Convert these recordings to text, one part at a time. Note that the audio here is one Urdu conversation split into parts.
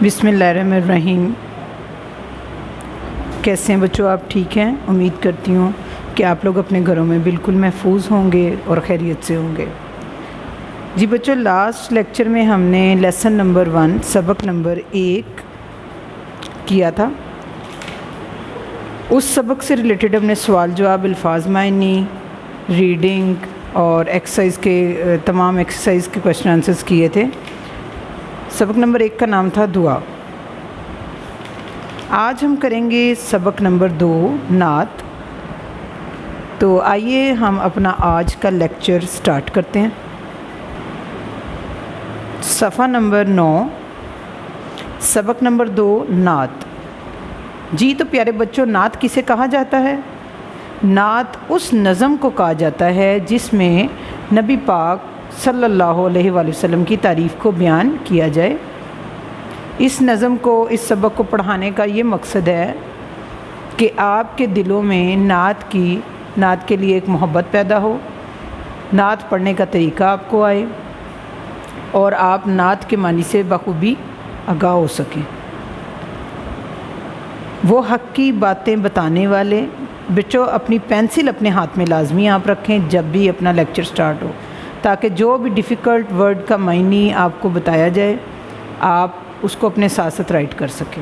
بسم اللہ الرحمن الرحیم۔ کیسے ہیں بچوں؟ آپ ٹھیک ہیں؟ امید کرتی ہوں کہ آپ لوگ اپنے گھروں میں بالکل محفوظ ہوں گے اور خیریت سے ہوں گے۔ جی بچوں، لاسٹ لیکچر میں ہم نے لیسن نمبر 1 سبق نمبر 1 کیا تھا۔ اس سبق سے ریلیٹڈ ہم نے سوال جواب، الفاظ معنی، ریڈنگ اور ایکسرسائز کے تمام ایکسرسائز کے کویشچن آنسرز کیے تھے۔ سبق نمبر 1 کا نام تھا دعا۔ آج ہم کریں گے سبق نمبر 2 نعت۔ تو آئیے ہم اپنا آج کا لیکچر سٹارٹ کرتے ہیں۔ صفحہ نمبر 9، سبق نمبر 2 نعت۔ جی تو پیارے بچوں، نعت کسے کہا جاتا ہے؟ نعت اس نظم کو کہا جاتا ہے جس میں نبی پاک صلی اللہ علیہ وآلہ وسلم کی تعریف کو بیان کیا جائے۔ اس نظم کو، اس سبق کو پڑھانے کا یہ مقصد ہے کہ آپ کے دلوں میں نعت کے لیے ایک محبت پیدا ہو، نعت پڑھنے کا طریقہ آپ کو آئے اور آپ نعت کے معنی سے بخوبی آگاہ ہو سکیں۔ وہ حق کی باتیں بتانے والے بچوں، اپنی پینسل اپنے ہاتھ میں لازمی آپ رکھیں جب بھی اپنا لیکچر سٹارٹ ہو، تاکہ جو بھی ڈیفیکلٹ ورڈ کا معنی آپ کو بتایا جائے آپ اس کو اپنے ساتھ ساتھ رائٹ کر سکیں۔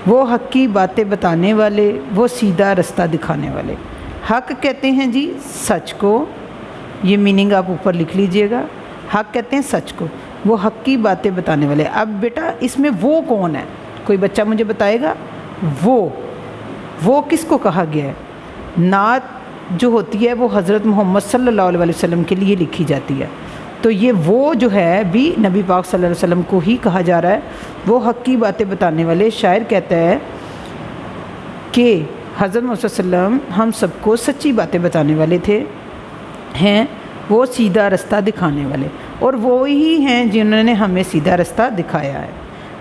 وہ حق کی باتیں بتانے والے، وہ سیدھا رستہ دکھانے والے۔ حق کہتے ہیں جی سچ کو، یہ میننگ آپ اوپر لکھ لیجئے گا۔ حق کہتے ہیں سچ کو، وہ حق کی باتیں بتانے والے۔ اب بیٹا اس میں وہ کون ہے؟ کوئی بچہ مجھے بتائے گا؟ وہ کس کو کہا گیا ہے؟ نعت جو ہوتی ہے وہ حضرت محمد صلی اللہ علیہ وسلم کے لیے لکھی جاتی ہے، تو یہ وہ جو ہے بھی نبی پاک صلی اللہ علیہ وسلم کو ہی کہا جا رہا ہے۔ وہ حق کی باتیں بتانے والے، شاعر کہتا ہے کہ حضرت محمد صلی اللہ علیہ وسلم ہم سب کو سچی باتیں بتانے والے ہیں، وہ سیدھا رستہ دکھانے والے، اور وہی ہیں جنہوں نے ہمیں سیدھا رستہ دکھایا ہے۔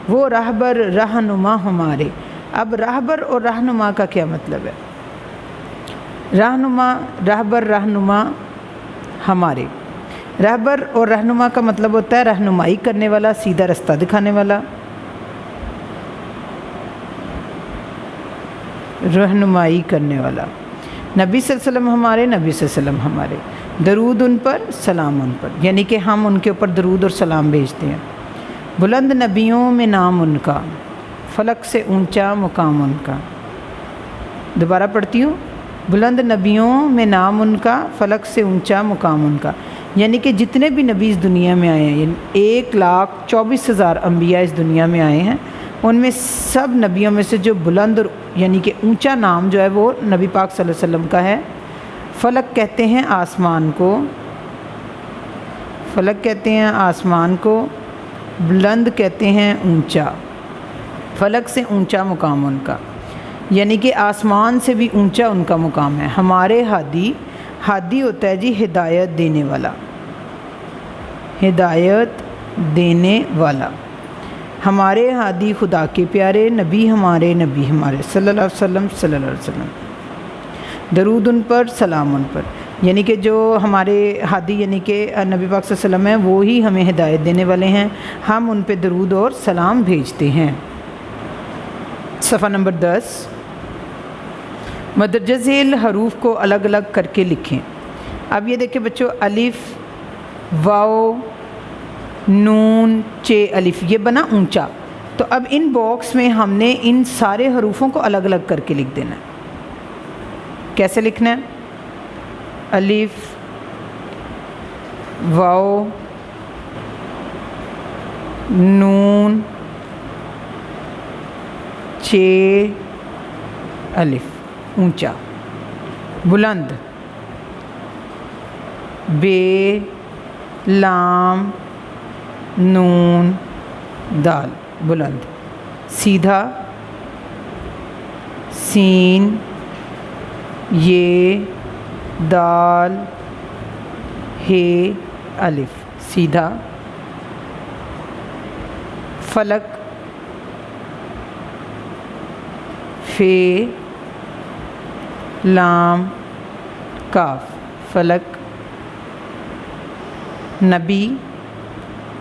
وہ راہبر رہنما ہمارے۔ اب راہبر اور رہنما کا کیا مطلب ہے؟ راہبر رہنما ہمارے۔ رہبر اور رہنما کا مطلب ہوتا ہے رہنمائی کرنے والا، سیدھا رستہ دکھانے والا۔ رہنمائی کرنے والا۔ نبی صلی اللہ علیہ وسلم ہمارے، نبی صلی اللہ علیہ وسلم ہمارے۔ درود ان پر، سلام ان پر، یعنی کہ ہم ان کے اوپر درود اور سلام بھیجتے ہیں۔ بلند نبیوں میں نام ان کا، فلک سے اونچا مقام ان کا۔ دوبارہ پڑھتی ہوں، بلند نبیوں میں نام ان کا، فلک سے اونچا مقام ان کا، یعنی کہ جتنے بھی نبی اس دنیا میں آئے ہیں، یعنی 1,24,000 انبیاء اس دنیا میں آئے ہیں، ان میں سب نبیوں میں سے جو بلند اور یعنی کہ اونچا نام جو ہے وہ نبی پاک صلی اللہ علیہ وسلم کا ہے۔ فلک کہتے ہیں آسمان کو، فلک کہتے ہیں آسمان کو، بلند کہتے ہیں اونچا، فلک سے اونچا مقام ان کا، یعنی کہ آسمان سے بھی اونچا ان کا مقام ہے۔ ہمارے ہادی ہوتا ہے جی ہدایت دینے والا، ہدایت دینے والا۔ ہمارے ہادی خدا کے پیارے، نبی ہمارے صلی اللہ علیہ وسلم صلی اللہ علیہ وسلم۔ درود ان پر، سلام ان پر، یعنی کہ جو ہمارے ہادی یعنی کہ نبی پاک صلی اللہ علیہ وسلم ہیں، وہی ہمیں ہدایت دینے والے ہیں، ہم ان پہ درود اور سلام بھیجتے ہیں۔ صفحہ نمبر 10، مدرجہ ذیل حروف کو الگ الگ کر کے لکھیں۔ اب یہ دیکھیں بچوں، الف، واو، نون، چے، الف، یہ بنا اونچا، تو اب ان باکس میں ہم نے ان سارے حروفوں کو الگ الگ کر کے لکھ دینا ہے۔ کیسے لکھنا ہے؟ الف، واو، نون، چے، الف، اونچا، بلند، بے، لام، نون، دال، بلند، سیدھا، سین، یہ، دال، ہے، الف، سیدھا، فلک، فے، لام، کاف، فلک، نبی،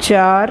4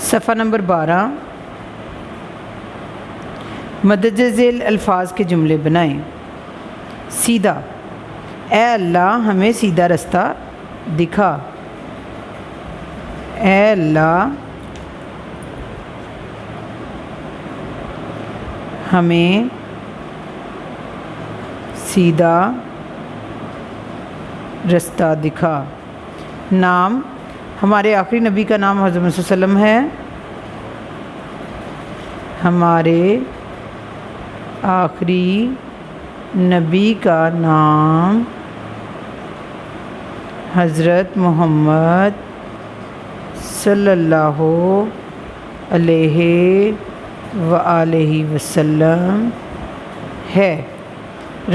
صفحہ نمبر 12 مدرجہ ذیل الفاظ کے جملے بنائیں۔ سیدھا، اے اللہ ہمیں سیدھا رستہ دکھا۔ اے اللہ ہمیں سیدھا رستہ دکھا۔ نام، ہمارے آخری نبی کا نام حضرت محمد صلی اللہ علیہ وسلم ہے۔ ہمارے آخری نبی کا نام حضرت محمد صلی اللہ علیہ وآلہ وسلم ہے۔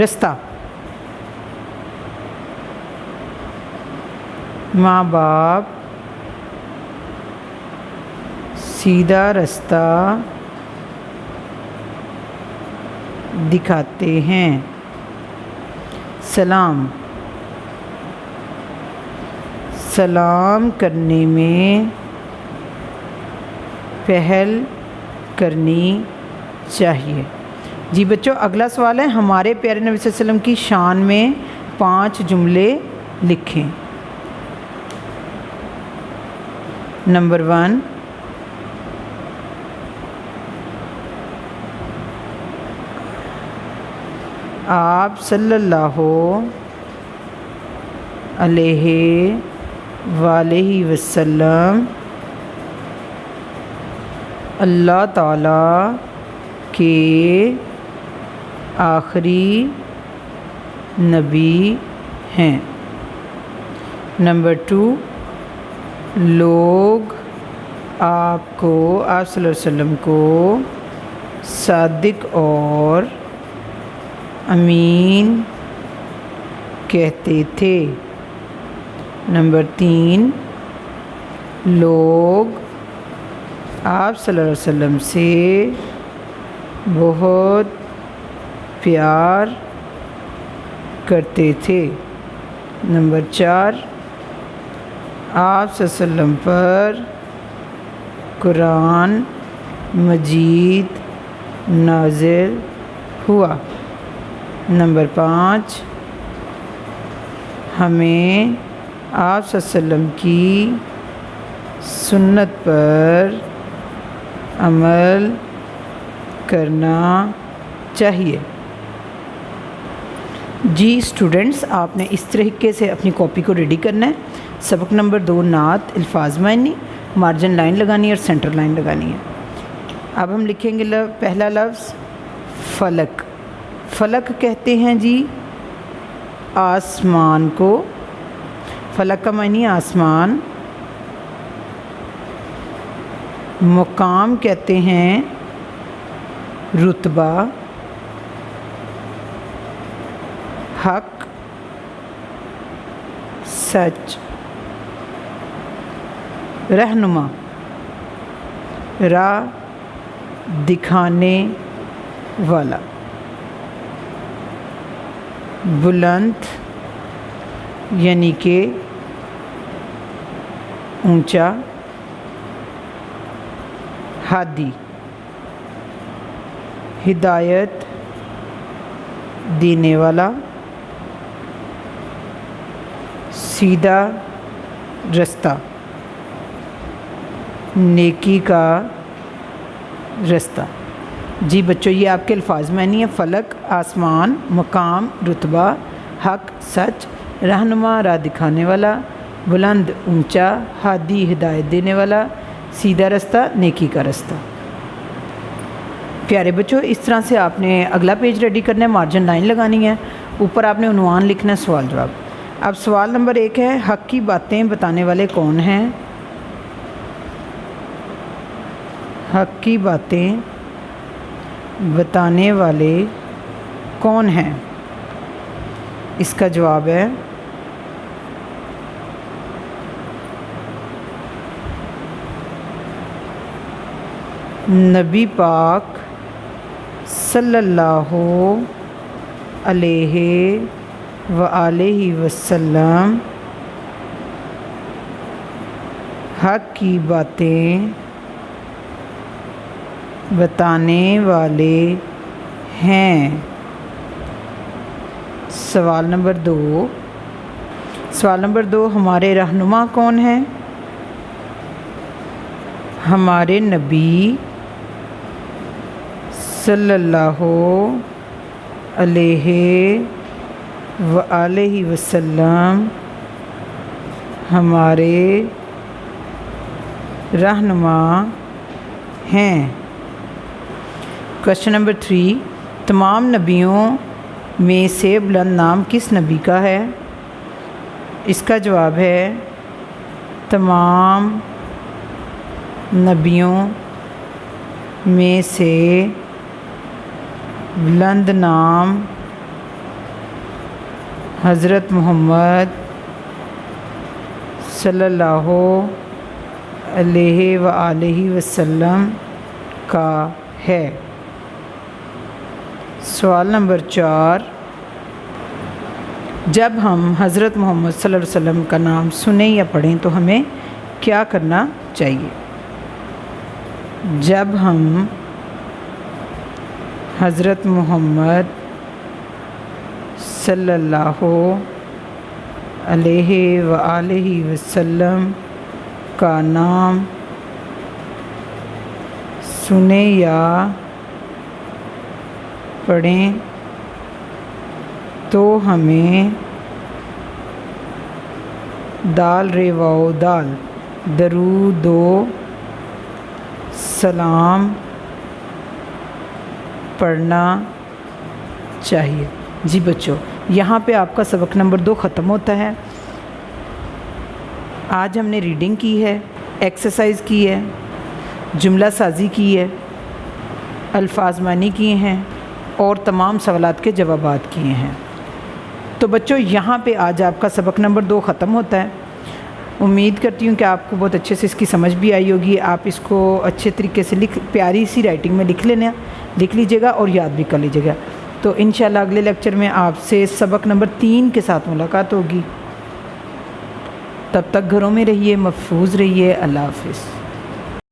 رستہ، ماں باپ سیدھا رستہ دکھاتے ہیں۔ سلام، سلام کرنے میں پہل کرنی چاہیے۔ جی بچوں، اگلا سوال ہے ہمارے پیارے نبی صلی اللہ علیہ وسلم کی شان میں 5 جملے لکھیں۔ نمبر 1، آپ صلی اللہ علیہ وآلہ وسلم اللہ تعالیٰ کے آخری نبی ہیں۔ نمبر 2، لوگ آپ صلی اللہ علیہ وسلم کو صادق اور امین کہتے تھے۔ نمبر 3، لوگ آپ صلی اللہ علیہ وسلم سے بہت پیار کرتے تھے۔ نمبر 4، آپ صلی اللہ علیہ وسلم پر قرآن مجید نازل ہوا۔ نمبر 5، ہمیں آپ صلی اللہ علیہ وسلم کی سنت پر عمل کرنا چاہیے۔ جی اسٹوڈنٹس، آپ نے اس طریقے سے اپنی کاپی کو ریڈی کرنا ہے۔ سبق نمبر 2 نعت، الفاظ معنی، مارجن لائن لگانی ہے اور سینٹر لائن لگانی ہے۔ اب ہم لکھیں گے پہلا لفظ فلک۔ فلک کہتے ہیں جی آسمان کو۔ فلک کا معنی آسمان۔ مقام کہتے ہیں رتبہ۔ حق، سچ۔ رہنما، راہ دکھانے والا۔ بلند یعنی کہ اونچا۔ ہادی، ہدایت دینے والا۔ سیدھا رستہ، نیکی کا رستہ۔ جی بچوں، یہ آپ کے الفاظ معنی ہے۔ فلک، آسمان، مقام، رتبہ، حق، سچ، رہنما، راہ دکھانے والا، بلند، اونچا، ہادی، ہدایت دینے والا، سیدھا رستہ، نیکی کا رستہ۔ پیارے بچوں، اس طرح سے آپ نے اگلا پیج ریڈی کرنا ہے، مارجن لائن لگانی ہے، اوپر آپ نے عنوان لکھنا ہے، سوال جواب۔ اب سوال نمبر 1 ہے حق کی باتیں بتانے والے کون ہیں؟ حق کی باتیں بتانے والے کون ہیں؟ اس کا جواب ہے نبی پاک صلی اللہ علیہ وآلہ وسلم حق کی باتیں بتانے والے ہیں۔ سوال نمبر 2 ہمارے رہنما کون ہیں؟ ہمارے نبی صلی اللہ علیہ وآلہ وسلم ہمارے رہنما ہیں۔ کویشچن نمبر 3 تمام نبیوں میں سے بلند نام کس نبی کا ہے؟ اس کا جواب ہے تمام نبیوں میں سے بلند نام حضرت محمد صلی اللہ علیہ وآلہ وسلم کا ہے۔ سوال نمبر 4 جب ہم حضرت محمد صلی اللہ علیہ وسلم کا نام سنیں یا پڑھیں تو ہمیں کیا کرنا چاہیے؟ جب ہم حضرت محمد صلی اللہ علیہ وآلہ وسلم کا نام سنیں یا پڑھیں تو ہمیں دال رے واؤ دال درود و سلام پڑھنا چاہیے۔ جی بچوں، یہاں پہ آپ کا سبق نمبر 2 ختم ہوتا ہے۔ آج ہم نے ریڈنگ کی ہے، ایکسرسائز کی ہے، جملہ سازی کی ہے، الفاظ معنی کیے ہیں اور تمام سوالات کے جوابات کیے ہیں۔ تو بچوں یہاں پہ آج آپ کا سبق نمبر 2 ختم ہوتا ہے۔ امید کرتی ہوں کہ آپ کو بہت اچھے سے اس کی سمجھ بھی آئی ہوگی۔ آپ اس کو اچھے طریقے سے پیاری سی رائٹنگ میں لکھ لیجیے گا اور یاد بھی کر لیجیے گا۔ تو انشاءاللہ اگلے لیکچر میں آپ سے سبق نمبر 3 کے ساتھ ملاقات ہوگی۔ تب تک گھروں میں رہیے، محفوظ رہیے۔ اللہ حافظ۔